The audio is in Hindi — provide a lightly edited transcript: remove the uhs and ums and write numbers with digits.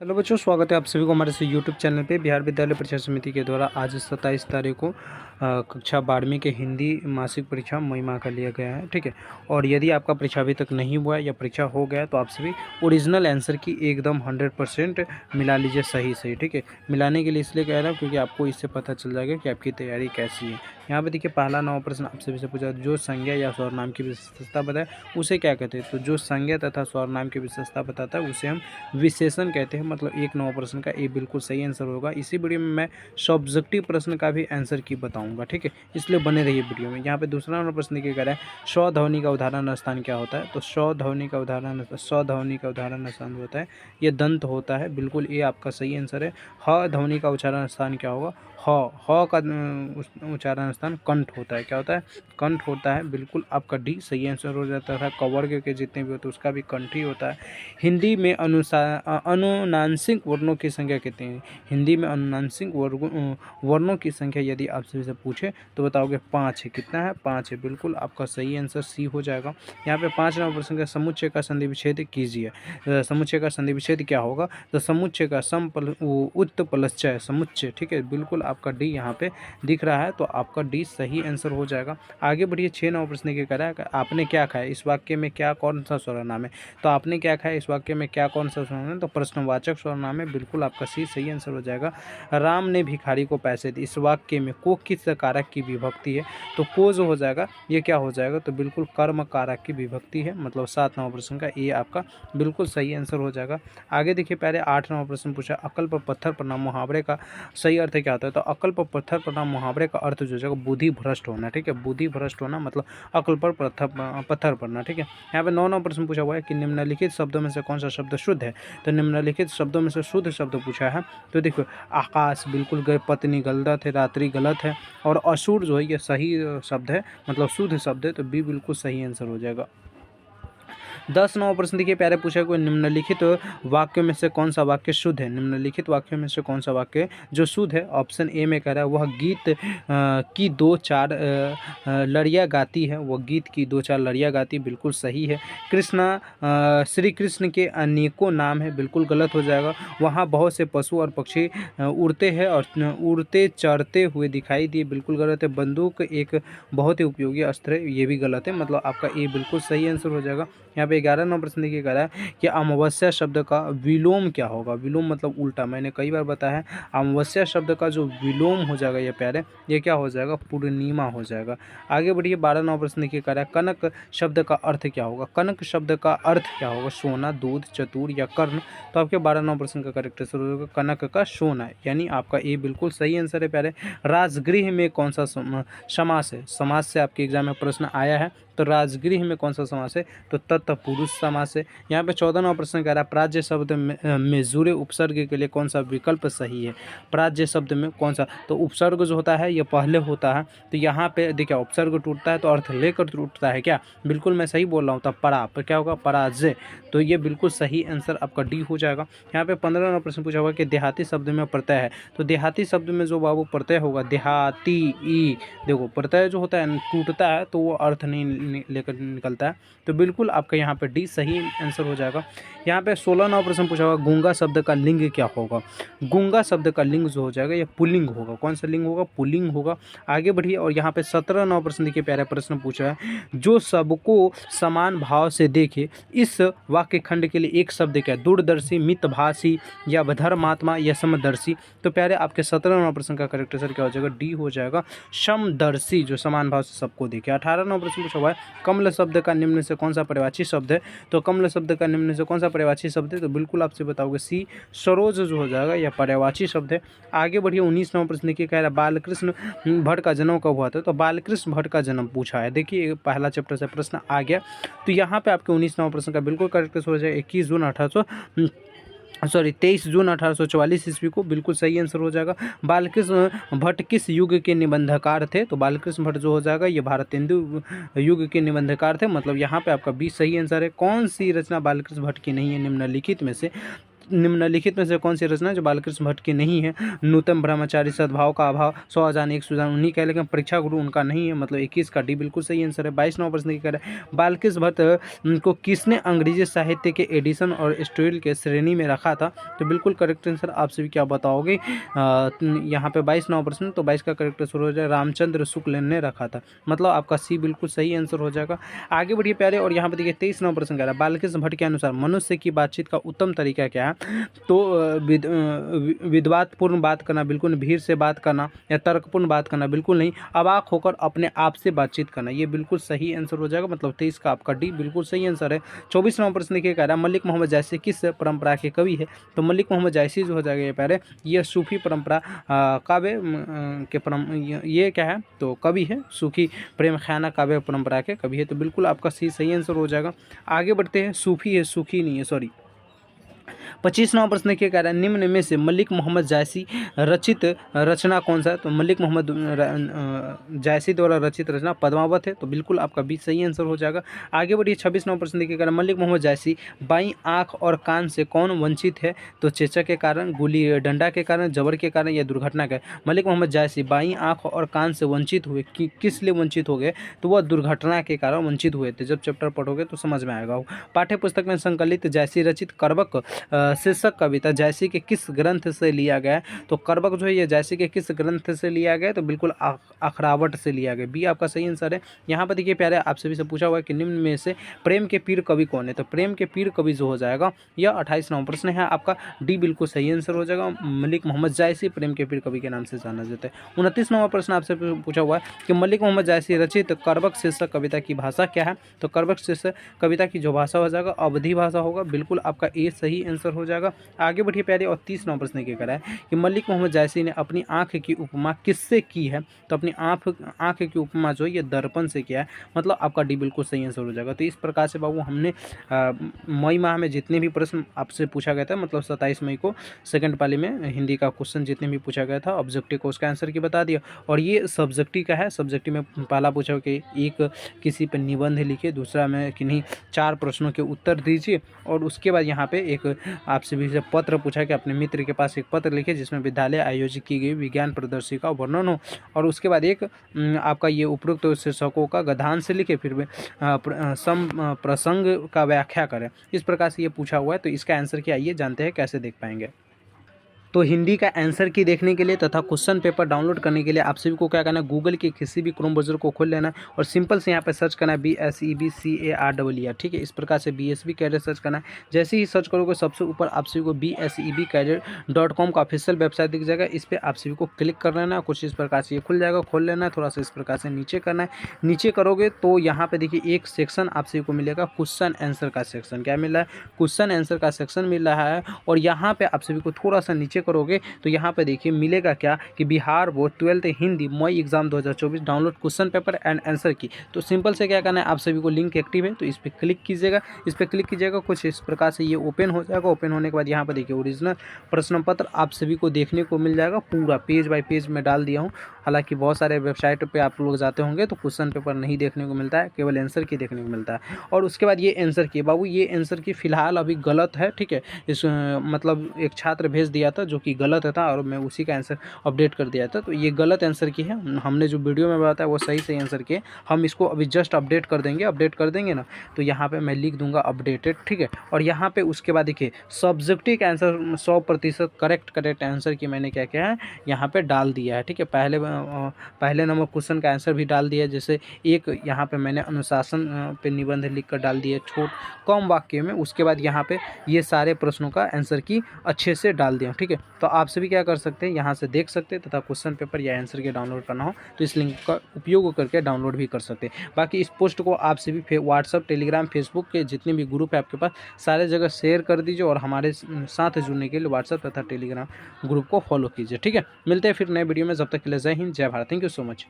हेलो बच्चों, स्वागत है आप सभी को हमारे से यूट्यूब चैनल पे। बिहार विद्यालय परीक्षा समिति के द्वारा आज 27 तारीख को कक्षा 12वीं के हिंदी मासिक परीक्षा मई माह का लिया गया है। ठीक है। और यदि आपका परीक्षा अभी तक नहीं हुआ है या परीक्षा हो गया है तो आप सभी ओरिजिनल आंसर की एकदम 100% मिला लीजिए सही सही। ठीक है। मिलाने के लिए इसलिए कह रहा हूँ क्योंकि आपको इससे पता चल जाएगा कि आपकी तैयारी कैसी है। यहाँ पे देखिए, पहला 9 प्रश्न आप सभी से पूछा, जो संज्ञा या सर्वनाम की विशेषता बताए उसे क्या कहते हैं। तो जो संज्ञा तथा सर्वनाम की विशेषता बताता है उसे हम विशेषण कहते हैं। मतलब एक 9 प्रश्न का ये बिल्कुल सही आंसर होगा। इसी वीडियो में मैं सब्जेक्टिव प्रश्न का भी आंसर की बताऊंगा। ठीक है, इसलिए बने रहिए वीडियो में। यहाँ पे दूसरा नंबर प्रश्न क्या कह रहा है, स्वध्वनि का उदाहरण स्थान क्या होता है। तो स्वध्वनि का उदाहरण स्थान होता है ये दंत होता है। बिल्कुल ये आपका सही आंसर है। ह ध्वनि का उच्चारण स्थान क्या होगा, ह का उच्चारण स्थान कंठ होता है। क्या होता है, कंठ होता है। बिल्कुल आपका डी सही आंसर हो जाता है। कवर्ग के जितने भी होते हैं उसका भी कंठ ही होता है। हिंदी में अनुनासिक वर्णों की संख्या कितनी है। हिंदी में अनुनासिक वर्णों की संख्या यदि आप सभी से पूछे तो बताओगे 5 है। कितना है, 5 है। बिल्कुल आपका सही आंसर सी हो जाएगा। यहाँ पे 5 नंबर प्रश्न का समुच्चय का संधि विच्छेद कीजिए। समुच्चय का संधि विच्छेद क्या होगा, तो समुच्चय का उत्पलश्चय समुच्चय। ठीक है, बिल्कुल आपका डी यहाँ पे दिख रहा है तो आपका डी सही आंसर हो जाएगा। आगे बढ़िए, 6 नंबर प्रश्न के कह रहा है आपने क्या खाया, इस वाक्य में क्या कौन सा सर्वनाम है। तो आपने क्या खाया इस वाक्य में क्या कौन सा सर्वनाम है, तो प्रश्नवाचक सर्वनाम है। बिल्कुल आपका सी सही आंसर हो जाएगा। राम ने भिखारी को पैसे दिए, इस वाक्य में को किस कारक की विभक्ति है। तो को जो हो जाएगा ये क्या हो जाएगा, तो बिल्कुल कर्म कारक की विभक्ति है। मतलब 7 नंबर प्रश्न का ये आपका बिल्कुल सही आंसर हो जाएगा। आगे देखिए, पहले 8 नंबर प्रश्न पूछा, अकल पर पत्थर पड़ना मुहावरे का सही अर्थ क्या होता है। तो अकल पर पत्थर पड़ना मुहावरे का अर्थ जो हो जाएगा बुद्धि भ्रष्ट होना। ठीक है, बुद्धि भ्रष्ट होना मतलब अकल पर पत्थर पड़ना। ठीक है। यहाँ पे 9 नंबर प्रश्न पूछा हुआ है कि निम्नलिखित शब्दों में से कौन सा शब्द शुद्ध है। तो निम्नलिखित शब्दों में से शुद्ध शब्द पूछा है। तो देखो, आकाश बिल्कुल पत्नी गलत है, रात्रि गलत है, और असुर जो है ये सही शब्द है, मतलब शुद्ध शब्द है। तो बी बिल्कुल सही आंसर हो जाएगा। 10 नंबर प्रश्न देखिए, प्यारे पूछा कोई निम्नलिखित वाक्यों में से कौन सा वाक्य शुद्ध है। निम्नलिखित वाक्यों में से कौन सा वाक्य जो शुद्ध है। ऑप्शन ए में कह रहा है वह गीत की 2-4 लड़ियाँ गाती है। वह गीत की 2-4 लड़ियाँ गाती, बिल्कुल सही है। श्री कृष्ण के अनेकों नाम है, बिल्कुल गलत हो जाएगा। वहाँ बहुत से पशु और पक्षी उड़ते हैं और उड़ते चढ़ते हुए दिखाई दिए, बिल्कुल गलत है। बंदूक एक बहुत ही उपयोगी अस्त्र है, ये भी गलत है। मतलब आपका ए बिल्कुल सही आंसर हो जाएगा। यहाँ पे 11 नंबर प्रश्न देखिए, कह रहा है कि अमावस्या शब्द का विलोम क्या होगा। विलोम मतलब उल्टा, मैंने कई बार बताया है। अमावस्या शब्द का जो विलोम हो जाएगा ये प्यारे, ये क्या हो जाएगा, पूर्णिमा हो जाएगा। आगे बढ़िए, 12 नंबर प्रश्न देखिए, कह रहा है कनक शब्द का अर्थ क्या होगा। कनक शब्द का अर्थ क्या होगा, सोना, दूध, चतुर या कर्ण। तो आपके 12 नंबर प्रश्न का करेक्ट आंसर होगा कनक का सोना, यानी आपका ए बिल्कुल सही आंसर है प्यारे। राजगृह में कौन सा समास है। समास से आपके एग्जाम में प्रश्न आया है। तो राजगृह में कौन सा समास है, तो तत्पुरुष समास है। यहाँ पे 14 नंबर प्रश्न कह रहा है प्राज्य शब्द में जुड़े उपसर्ग के लिए कौन सा विकल्प सही है। प्राज्य शब्द में कौन सा, तो उपसर्ग जो होता है ये पहले होता है। तो यहाँ पे देखिए, उपसर्ग टूटता है तो अर्थ लेकर टूटता है क्या, बिल्कुल मैं सही बोल रहा हूँ। तब परा पर क्या होगा, पराजय। तो ये बिल्कुल सही आंसर आपका डी हो जाएगा। यहाँ पे 15 नंबर प्रश्न पूछा हुआ कि देहाती शब्द में प्रत्यय है। तो देहाती शब्द में जो बाबू प्रत्यय होगा, देहाती ई, देखो प्रत्यय जो होता है टूटता है तो वो अर्थ नहीं लेकर निकलता है। तो बिल्कुल आपका यहाँ पे डी सही आंसर हो जाएगा। यहाँ पे 16 नंबर प्रश्न पूछा होगा, गूंगा शब्द का लिंग क्या होगा। गूंगा शब्द का लिंग जो हो जाएगा ये पुल्लिंग होगा। कौन सा लिंग होगा, पुल्लिंग होगा। आगे बढ़िए, और यहाँ पे 17 नंबर प्रश्न देखिए, प्यारा प्रश्न पूछा है, जो सबको समान भाव से देखे, इस वाक्य खंड के लिए एक शब्द क्या है, दूरदर्शी, मितभाषी या धर्मात्मा या समदर्शी। तो प्यारे आपके 17 नंबर प्रश्न का करेक्ट आंसर क्या हो जाएगा, डी हो जाएगा, समदर्शी, जो समान भाव से सबको देखे। 18 नंबर प्रश्न पूछा हुआ है, कमल शब्द का निम्न से कौन सा पर्यायवाची शब्द है। तो कमल शब्द का निम्न से कौन सा पर्यायवाची शब्द है, तो बिल्कुल आपसे बताओगे सी, सरोज जो हो जाएगा यह पर्यायवाची शब्द है। आगे बढ़िए, 19 नंबर प्रश्न देखिए, कह रहा है बालकृष्ण भट्ट का जन्म कब हुआ था। तो बालकृष्ण भट्ट का जन्म पूछा है। देखिए पहला चैप्टर से प्रश्न आ गया। तो यहाँ पे आपके 19 नंबर प्रश्न का बिल्कुल करेक्ट हो जाएगा 23 जून 1844 ईस्वी को, बिल्कुल सही आंसर हो जाएगा। बालकृष्ण भट्ट किस युग के निबंधकार थे। तो बालकृष्ण भट्ट जो हो जाएगा ये भारतेंदु युग के निबंधकार थे। मतलब यहाँ पे आपका 20 सही आंसर है। कौन सी रचना बालकृष्ण भट्ट की नहीं है निम्नलिखित में से। निम्नलिखित में से कौन सी रचना जो बालकृष्ण भट्ट की नहीं है? नूतन ब्रह्मचारी, सद्भाव का अभाव, 100 एक सुजान उन्हीं का है, लेकिन परीक्षा गुरु उनका नहीं है, मतलब 21 का डी बिल्कुल सही आंसर है। 22 नंबर प्रश्न की कह रहा है बालकृष्ण भट्ट को किसने अंग्रेजी साहित्य के एडिशन और स्टोरी के श्रेणी में रखा था? तो बिल्कुल करेक्ट आंसर आप सभी क्या बताओगे? यहाँ पे 22 नंबर प्रश्न, तो 22 का करेक्ट आंसर हो जाएगा रामचंद्र शुक्ल ने रखा था, मतलब आपका सी बिल्कुल सही आंसर हो जाएगा। आगे बढ़िए प्यारे, और यहाँ पे देखिए 23 नंबर प्रश्न कह रहा है बालकृष्ण भट्ट के अनुसार मनुष्य की बातचीत का उत्तम तरीका क्या है? तो विद्वत्पूर्ण बात करना बिल्कुल नहीं, भीड़ से बात करना या तर्कपूर्ण बात करना बिल्कुल नहीं, अवाक होकर अपने आप से बातचीत करना, ये बिल्कुल सही आंसर हो जाएगा, मतलब 23 का आपका डी बिल्कुल सही आंसर है। 24 नंबर प्रश्न देखिए कह रहा है मलिक मोहम्मद जायसी किस परंपरा के कवि है? तो मलिक मोहम्मद जायसी जो हो जाएगा ये प्यारे, ये सूफी परंपरा काव्य के ये क्या है? तो कवि है, सूफी प्रेम ख्याना काव्य परंपरा के कवि है, तो बिल्कुल आपका सही आंसर हो जाएगा। आगे बढ़ते हैं, सूफी है, सूखी नहीं है, सॉरी। 25 नंबर प्रश्न क्या कह रहा है निम्न में से मलिक मोहम्मद जायसी रचित रचना कौन सा है? तो मलिक मोहम्मद जायसी द्वारा रचित रचना पद्मावत है, तो बिल्कुल आपका भी सही आंसर हो जाएगा। आगे बढ़िए 26 नंबर प्रश्न देखिए कह रहा है मलिक मोहम्मद जायसी बाईं आंख और कान से कौन वंचित है? तो चेचक के कारण, गुली डंडा के कारण, जबर के कारण या दुर्घटना के? मलिक मोहम्मद जायसी बाईं आंख और कान से वंचित हुए, किस लिए वंचित हो गए? तो वह दुर्घटना के कारण वंचित हुए थे। जब चैप्टर पढ़ोगे तो समझ में आएगा। पाठ्य पुस्तक में संकलित जायसी रचित करबक शीर्षक कविता जायसी के किस ग्रंथ से लिया गया? तो करबक जो है ये जायसी के किस ग्रंथ से लिया गया? तो बिल्कुल अखरावट से लिया गया, बी आपका सही आंसर है। यहाँ पर देखिए प्यारे, आप सभी से पूछा हुआ है कि निम्न में से प्रेम के पीर कवि कौन है? तो प्रेम के पीर कवि जो हो जाएगा यह 28 नंबर प्रश्न है आपका, डी बिल्कुल सही आंसर हो जाएगा। मलिक मोहम्मद जायसी प्रेम के पीर कवि के नाम से जाना जाता है। 29 नंबर प्रश्न आपसे पूछा हुआ है कि मलिक मोहम्मद जायसी रचित करबक शीर्षक कविता की भाषा क्या है? तो करबक शीर्षक कविता की जो भाषा हो जाएगा अवधी भाषा होगा, बिल्कुल आपका ए सही आंसर हो जाएगा। आगे बढ़िए प्यारे, और 30 नंबर प्रश्न क्या करा है कि मलिक मोहम्मद जायसी ने अपनी आंख की उपमा किससे की है? तो अपनी आंख की उपमा जो है ये दर्पण से किया है, मतलब आपका डी बिल्कुल सही आंसर हो जाएगा। तो इस प्रकार से बाबू हमने मई माह में जितने भी प्रश्न आपसे पूछा गया था, मतलब 27 मई को सेकंड पाली में हिंदी का क्वेश्चन जितने भी पूछा गया था ऑब्जेक्टिव को उसका आंसर की बता दिया। और ये सब्जेक्टिव का है, सब्जेक्टिव में पहला पूछा कि एक किसी पर निबंध लिखे, दूसरा में किन्हीं 4 प्रश्नों के उत्तर दीजिए, और उसके बाद यहाँ पे एक आपसे भी पत्र पूछा कि अपने मित्र के पास एक पत्र लिखे जिसमें विद्यालय आयोजित की गई विज्ञान प्रदर्शनी का वर्णन हो, और उसके बाद एक आपका ये उपरोक्त शीर्षकों का गद्यांश से लिखे, फिर सम प्रसंग का व्याख्या करें। इस प्रकार से ये पूछा हुआ है, तो इसका आंसर क्या आइए जानते हैं कैसे देख पाएंगे। तो हिंदी का आंसर की देखने के लिए तथा क्वेश्चन पेपर डाउनलोड करने के लिए आप सभी को क्या करना है, गूगल के किसी भी क्रोम ब्राउज़र को खोल लेना है और सिंपल से यहाँ पे सर्च करना है BSEB ठीक है। इस प्रकार से BSEB कैडेट सर्च करना है। जैसे ही सर्च करोगे सबसे ऊपर आप सभी को BSEBcadet.com का ऑफिशियल वेबसाइट दिख जाएगा, इस पर आप सभी को क्लिक कर लेना है। कुछ इस प्रकार से ये खुल जाएगा, खोल लेना है, थोड़ा सा इस प्रकार से नीचे करना है। नीचे करोगे तो यहाँ पे देखिए एक सेक्शन आप सभी को मिलेगा क्वेश्चन आंसर का सेक्शन। क्या मिल रहा है? क्वेश्चन आंसर का सेक्शन मिल रहा है। और यहाँ पे आप सभी को थोड़ा सा नीचे करोगे तो यहाँ पे देखिए मिलेगा क्या कि बिहार बोर्ड 12th हिंदी मई exam 2024 download question paper and answer key. तो सिंपल से क्या करना है, आप सभी को लिंक एक्टिव है तो इस पर क्लिक कीजिएगा। इस पर क्लिक कीजिएगा, कुछ इस प्रकार से ये ओपन हो जाएगा। ओपन होने के बाद यहाँ पर देखिए ओरिजिनल प्रश्न पत्र आप सभी को देखने को मिल जाएगा, पूरा पेज बाय पेज में डाल दिया हूँ। हालांकि बहुत सारे वेबसाइट पे आप लोग जाते होंगे तो क्वेश्चन पेपर नहीं देखने को मिलता है, केवल आंसर की देखने को मिलता है। और उसके बाद ये आंसर की, बाबू ये आंसर की फिलहाल अभी गलत है, ठीक है। इस मतलब एक छात्र भेज दिया था जो कि गलत था और मैं उसी का आंसर अपडेट कर दिया था, तो ये गलत आंसर की है। हमने जो वीडियो में बताया वो सही आंसर की है। हम इसको अभी जस्ट अपडेट कर देंगे ना, तो यहाँ पे मैं लिख दूंगा अपडेटेड, ठीक है। और यहाँ पे उसके बाद देखिए सब्जेक्टिव का आंसर 100% करेक्ट आंसर की मैंने क्या किया है यहाँ पे डाल दिया है, ठीक है। पहले नंबर क्वेश्चन का आंसर भी डाल दिया है। जैसे एक यहाँ पे मैंने अनुशासन पे निबंध लिख कर डाल दिया कम वाक्य में। उसके बाद यहाँ पे ये सारे प्रश्नों का आंसर की अच्छे से डाल दिया, ठीक है। तो आप सभी क्या कर सकते हैं, यहाँ से देख सकते हैं तथा क्वेश्चन पेपर या आंसर के डाउनलोड करना हो तो इस लिंक का उपयोग करके डाउनलोड भी कर सकते हैं। बाकी इस पोस्ट को आप सभी व्हाट्सअप, टेलीग्राम, फेसबुक के जितने भी ग्रुप है आपके पास सारे जगह शेयर कर दीजिए और हमारे साथ जुड़ने के लिए व्हाट्सअप तथा टेलीग्राम ग्रुप को फॉलो कीजिए, ठीक है। मिलते हैं फिर नए वीडियो में, जब तक के लिए जय हिंद, जय Bharat. Thank you so much.